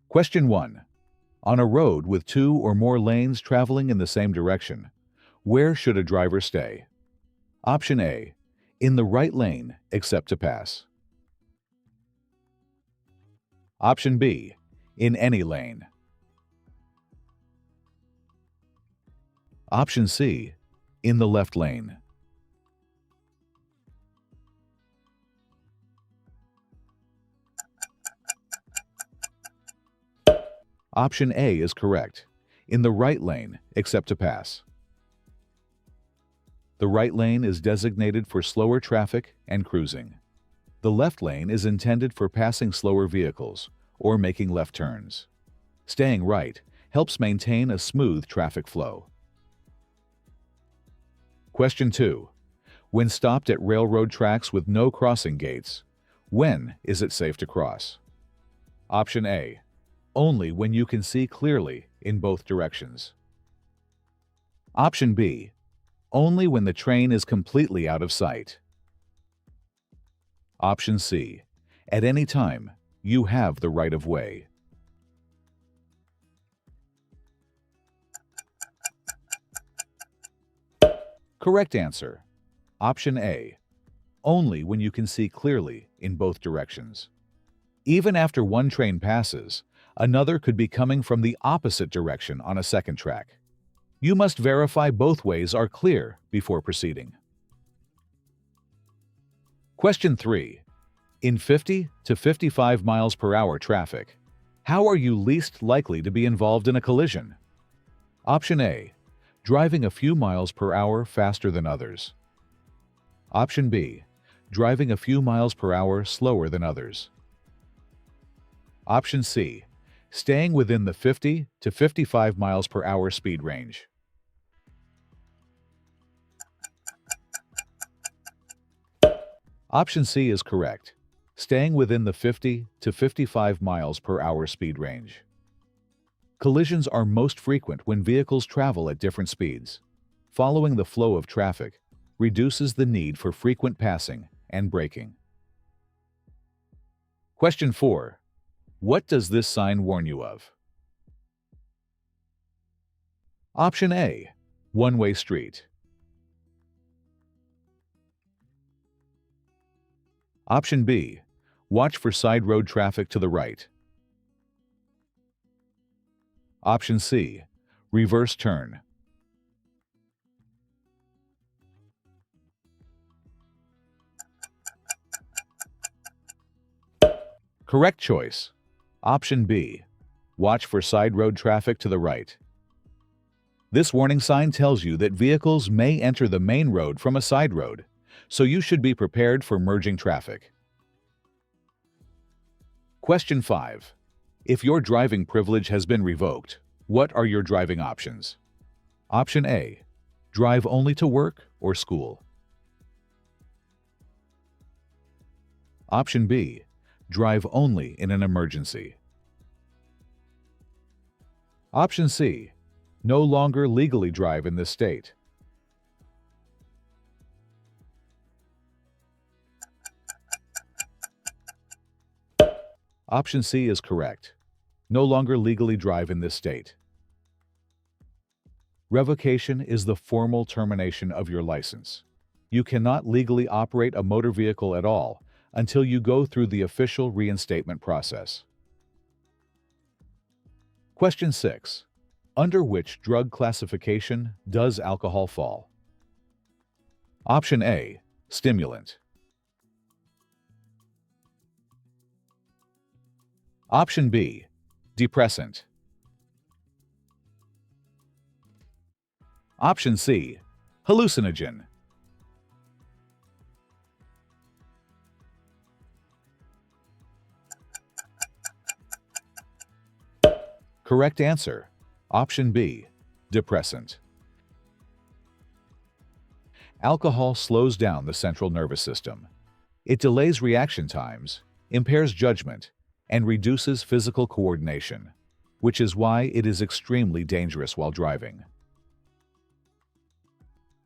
Question 1. On a road with two or more lanes traveling in the same direction, where should a driver stay? Option A. In the right lane, except to pass. Option B. In any lane. Option C. In the left lane. Option A is correct. In the right lane, except to pass. The right lane is designated for slower traffic and cruising. The left lane is intended for passing slower vehicles or making left turns. Staying right helps maintain a smooth traffic flow. Question 2. When stopped at railroad tracks with no crossing gates, when is it safe to cross? Option A. Only when you can see clearly in both directions. Option B. Only when the train is completely out of sight. Option C. At any time, you have the right of way. Correct answer. Option A. Only when you can see clearly in both directions. Even after one train passes, another could be coming from the opposite direction on a second track. You must verify both ways are clear before proceeding. Question 3. In 50 to 55 miles per hour traffic, how are you least likely to be involved in a collision? Option A. Driving a few miles per hour faster than others. Option B. Driving a few miles per hour slower than others. Option C. Staying within the 50 to 55 miles per hour speed range. Option C is correct. Staying within the 50 to 55 miles per hour speed range. Collisions are most frequent when vehicles travel at different speeds. Following the flow of traffic reduces the need for frequent passing and braking. Question 4. What does this sign warn you of? Option A. One-way street. Option B. Watch for side road traffic to the right. Option C. Reverse turn. Correct choice. Option B. Watch for side road traffic to the right. This warning sign tells you that vehicles may enter the main road from a side road, so you should be prepared for merging traffic. Question 5. If your driving privilege has been revoked, what are your driving options? Option A. Drive only to work or school. Option B. Drive only in an emergency. Option C. No longer legally drive in this state. Option C is correct. No longer legally drive in this state. Revocation is the formal termination of your license. You cannot legally operate a motor vehicle at all until you go through the official reinstatement process. Question 6. Under which drug classification does alcohol fall? Option A. Stimulant. Option B. Depressant. Option C. Hallucinogen. Correct answer. Option B. Depressant. Alcohol slows down the central nervous system. It delays reaction times, impairs judgment, and reduces physical coordination, which is why it is extremely dangerous while driving.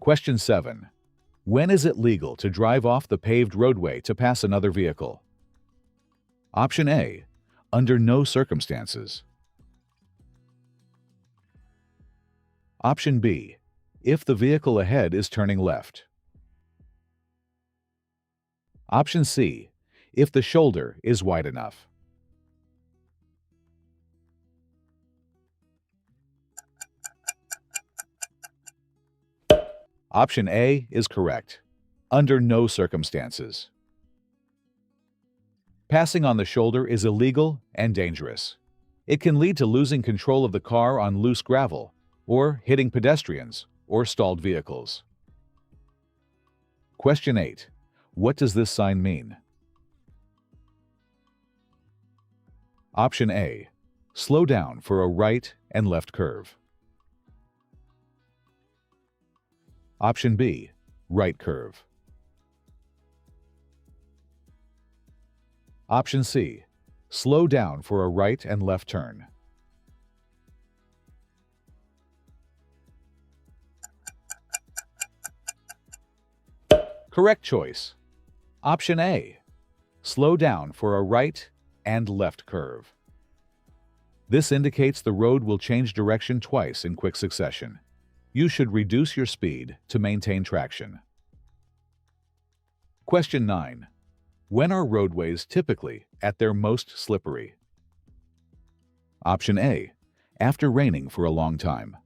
Question 7. When is it legal to drive off the paved roadway to pass another vehicle? Option A. Under no circumstances. Option B, if the vehicle ahead is turning left. Option C, if the shoulder is wide enough. Option A is correct. Under no circumstances. Passing on the shoulder is illegal and dangerous. It can lead to losing control of the car on loose gravel, or hitting pedestrians or stalled vehicles. Question 8. What does this sign mean? Option A. Slow down for a right and left curve. Option B. Right curve. Option C. Slow down for a right and left turn. Correct choice. Option A. Slow down for a right and left curve. This indicates the road will change direction twice in quick succession. You should reduce your speed to maintain traction. Question 9. When are roadways typically at their most slippery? Option A. After raining for a long time.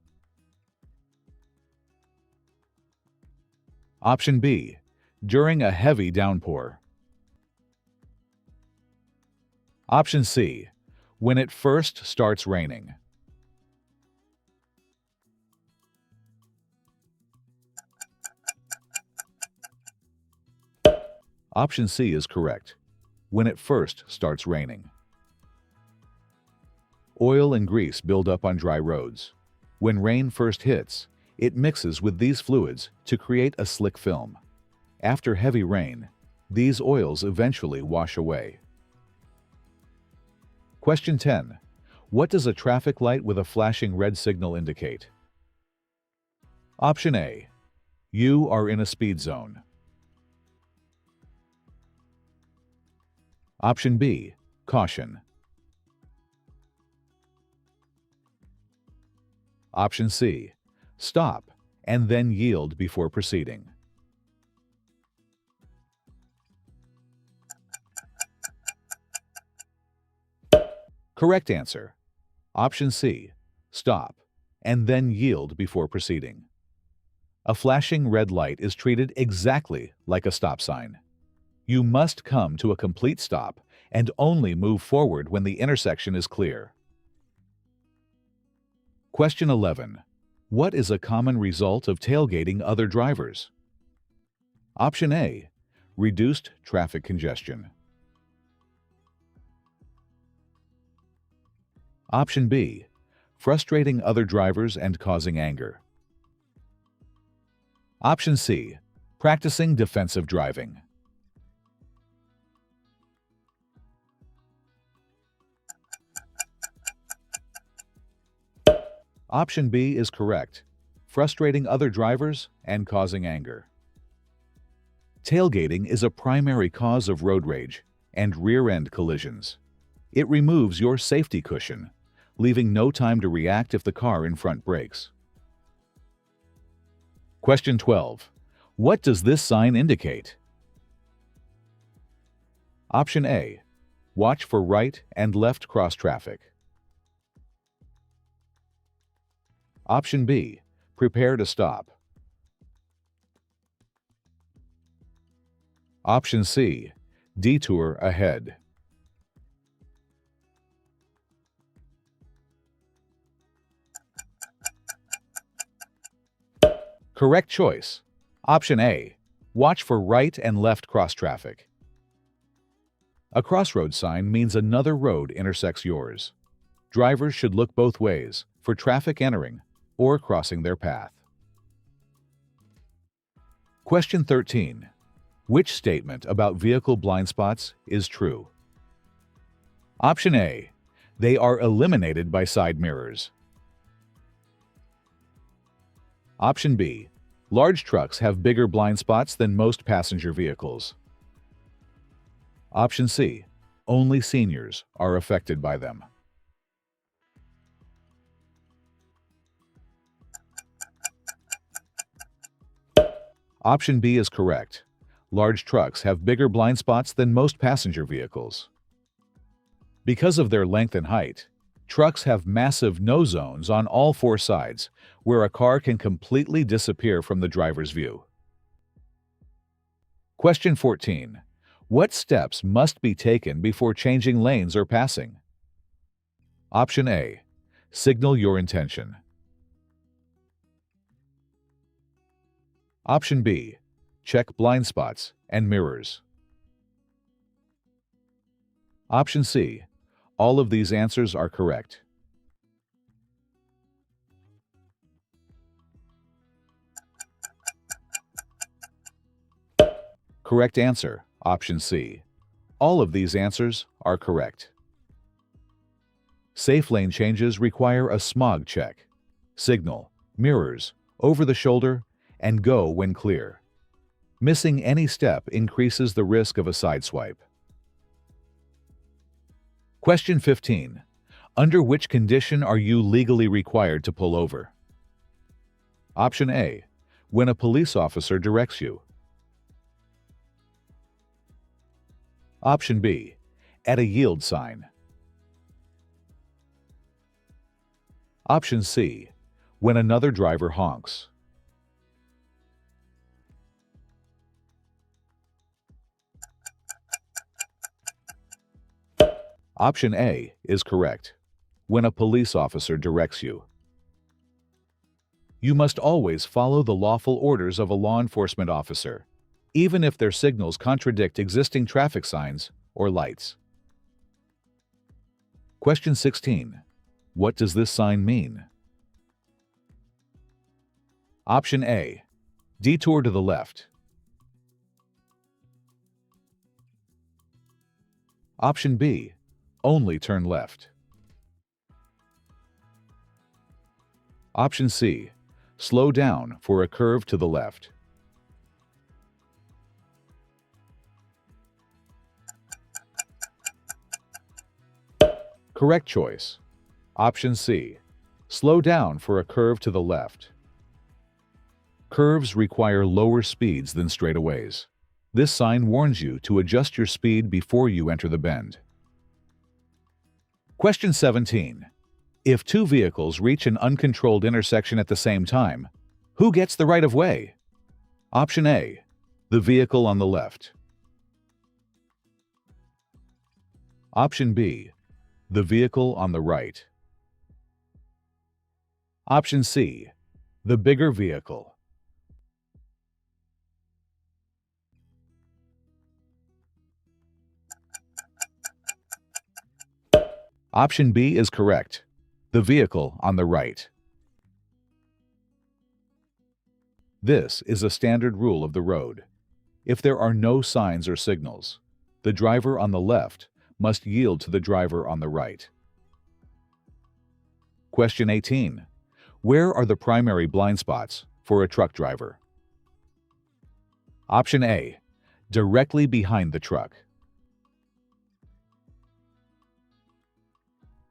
Option B. During a heavy downpour. Option C. When it first starts raining. Option C is correct. When it first starts raining. Oil and grease build up on dry roads. When rain first hits, it mixes with these fluids to create a slick film. After heavy rain, these oils eventually wash away. Question 10. What does a traffic light with a flashing red signal indicate? Option A. You are in a speed zone. Option B. Caution. Option C. Stop and then yield before proceeding. Correct answer. Option C. Stop and then yield before proceeding. A flashing red light is treated exactly like a stop sign. You must come to a complete stop and only move forward when the intersection is clear. Question 11. What is a common result of tailgating other drivers? Option A. Reduced traffic congestion. Option B. Frustrating other drivers and causing anger. Option C. Practicing defensive driving. Option B is correct. Frustrating other drivers and causing anger. Tailgating is a primary cause of road rage and rear-end collisions. It removes your safety cushion, leaving no time to react if the car in front brakes. Question 12. What does this sign indicate? Option A. Watch for right and left cross traffic. Option B. Prepare to stop. Option C. Detour ahead. Correct choice. Option A. Watch for right and left cross traffic. A crossroad sign means another road intersects yours. Drivers should look both ways for traffic entering or crossing their path. Question 13. Which statement about vehicle blind spots is true? Option A. They are eliminated by side mirrors. Option B. Large trucks have bigger blind spots than most passenger vehicles. Option C. Only seniors are affected by them. Option B is correct. Large trucks have bigger blind spots than most passenger vehicles. Because of their length and height, trucks have massive no zones on all four sides, where a car can completely disappear from the driver's view. Question 14. What steps must be taken before changing lanes or passing? Option A. Signal your intention. Option B. Check blind spots and mirrors. Option C. All of these answers are correct. Correct answer, option C. All of these answers are correct. Safe lane changes require a smog check, signal, mirrors, over the shoulder, and go when clear. Missing any step increases the risk of a sideswipe. Question 15. Under which condition are you legally required to pull over? Option A. When a police officer directs you. Option B. At a yield sign. Option C. When another driver honks. Option A is correct. When a police officer directs you. You must always follow the lawful orders of a law enforcement officer, even if their signals contradict existing traffic signs or lights. Question 16. What does this sign mean? Option A. Detour to the left. Option B. Only turn left. Option C. Slow down for a curve to the left. Correct choice. Option C. Slow down for a curve to the left. Curves require lower speeds than straightaways. This sign warns you to adjust your speed before you enter the bend. Question 17. If two vehicles reach an uncontrolled intersection at the same time, who gets the right of way? Option A. The vehicle on the left. Option B. The vehicle on the right. Option C. The bigger vehicle. Option B is correct. The vehicle on the right. This is a standard rule of the road. If there are no signs or signals, the driver on the left must yield to the driver on the right. Question 18. Where are the primary blind spots for a truck driver? Option A. Directly behind the truck.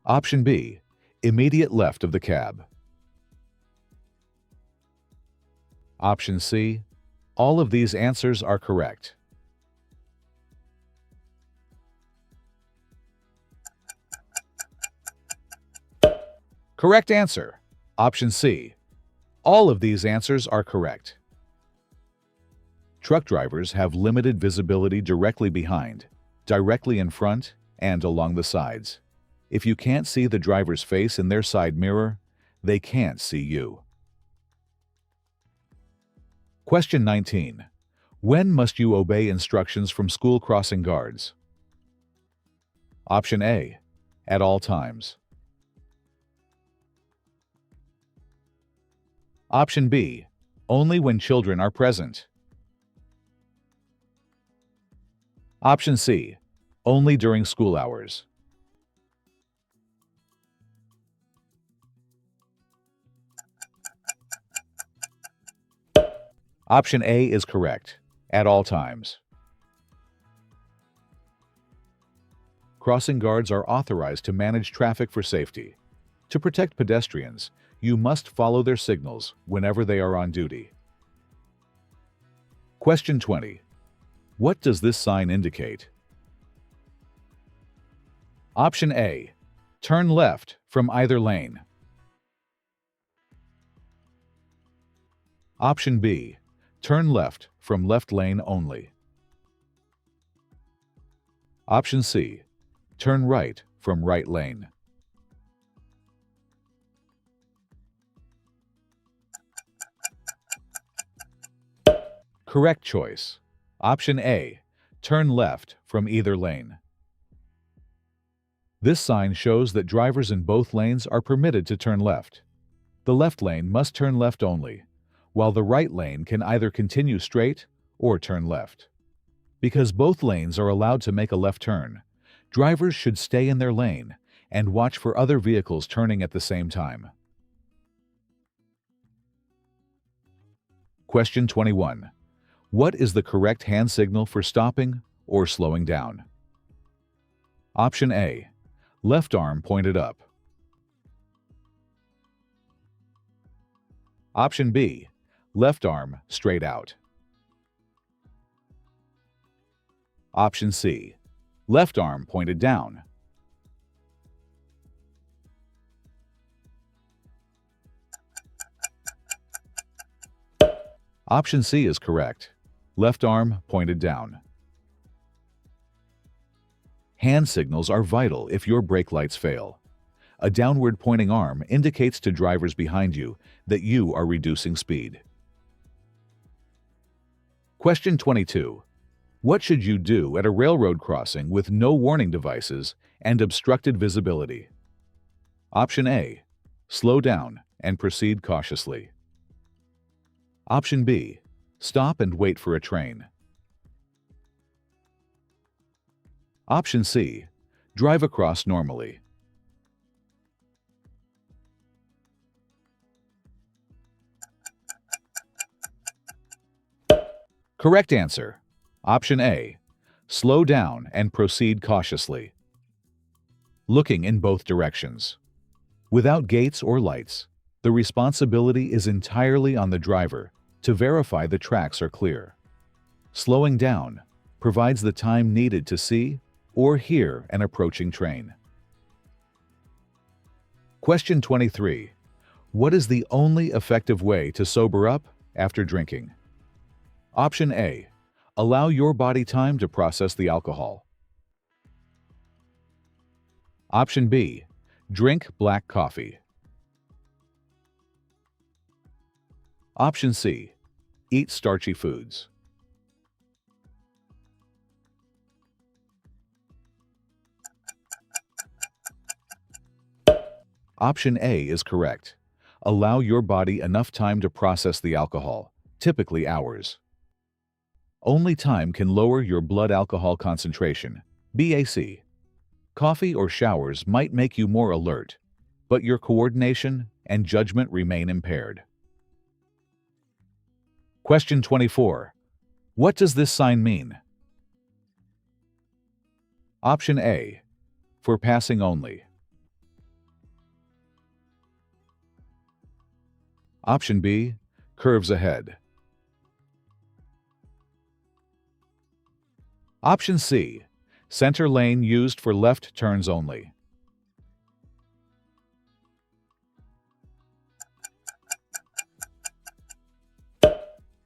Option B. Immediate left of the cab. Option C. All of these answers are correct. Correct answer. Option C. All of these answers are correct. Truck drivers have limited visibility directly behind, directly in front, and along the sides. If you can't see the driver's face in their side mirror, they can't see you. Question 19. When must you obey instructions from school crossing guards? Option A. At all times. Option B. Only when children are present. Option C. Only during school hours. Option A is correct. At all times. Crossing guards are authorized to manage traffic for safety. To protect pedestrians, you must follow their signals whenever they are on duty. Question 20. What does this sign indicate? Option A. Turn left from either lane. Option B. Turn left from left lane only. Option C. Turn right from right lane. Correct choice. Option A. Turn left from either lane. This sign shows that drivers in both lanes are permitted to turn left. The left lane must turn left only, while the right lane can either continue straight or turn left. Because both lanes are allowed to make a left turn, drivers should stay in their lane and watch for other vehicles turning at the same time. Question 21. What is the correct hand signal for stopping or slowing down? Option A. Left arm pointed up. Option B. Left arm straight out. Option C. Left arm pointed down. Option C is correct. Left arm pointed down. Hand signals are vital if your brake lights fail. A downward pointing arm indicates to drivers behind you that you are reducing speed. Question 22. What should you do at a railroad crossing with no warning devices and obstructed visibility? Option A. Slow down and proceed cautiously. Option B. Stop and wait for a train. Option C. Drive across normally. Correct answer. Option A. Slow down and proceed cautiously. Looking in both directions. Without gates or lights, the responsibility is entirely on the driver to verify the tracks are clear. Slowing down provides the time needed to see or hear an approaching train. Question 23. What is the only effective way to sober up after drinking? Option A. Allow your body time to process the alcohol. Option B. Drink black coffee. Option C. Eat starchy foods. Option A is correct. Allow your body enough time to process the alcohol, typically hours. Only time can lower your blood alcohol concentration, BAC. Coffee or showers might make you more alert, but your coordination and judgment remain impaired. Question 24. What does this sign mean? Option A. For passing only. Option B. Curves ahead. Option C. Center lane used for left turns only.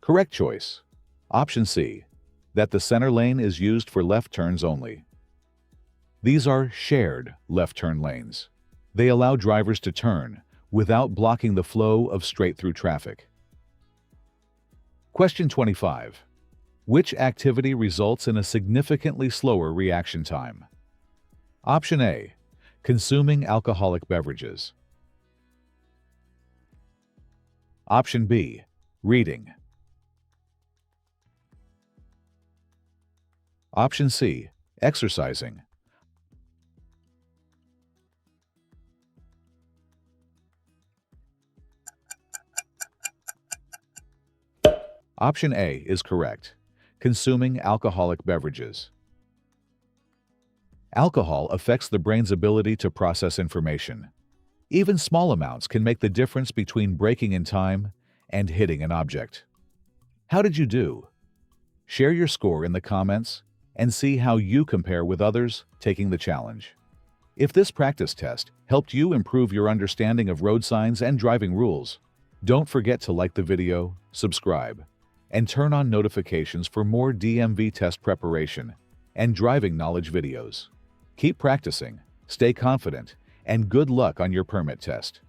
Correct choice. Option C. That the center lane is used for left turns only. These are shared left turn lanes. They allow drivers to turn without blocking the flow of straight-through traffic. Question 25. Which activity results in a significantly slower reaction time? Option A. Consuming alcoholic beverages. Option B. Reading. Option C. Exercising. Option A is correct. Consuming alcoholic beverages. Alcohol affects the brain's ability to process information. Even small amounts can make the difference between braking in time and hitting an object. How did you do? Share your score in the comments and see how you compare with others taking the challenge. If this practice test helped you improve your understanding of road signs and driving rules, don't forget to like the video, subscribe, and turn on notifications for more DMV test preparation and driving knowledge videos. Keep practicing, stay confident, and good luck on your permit test.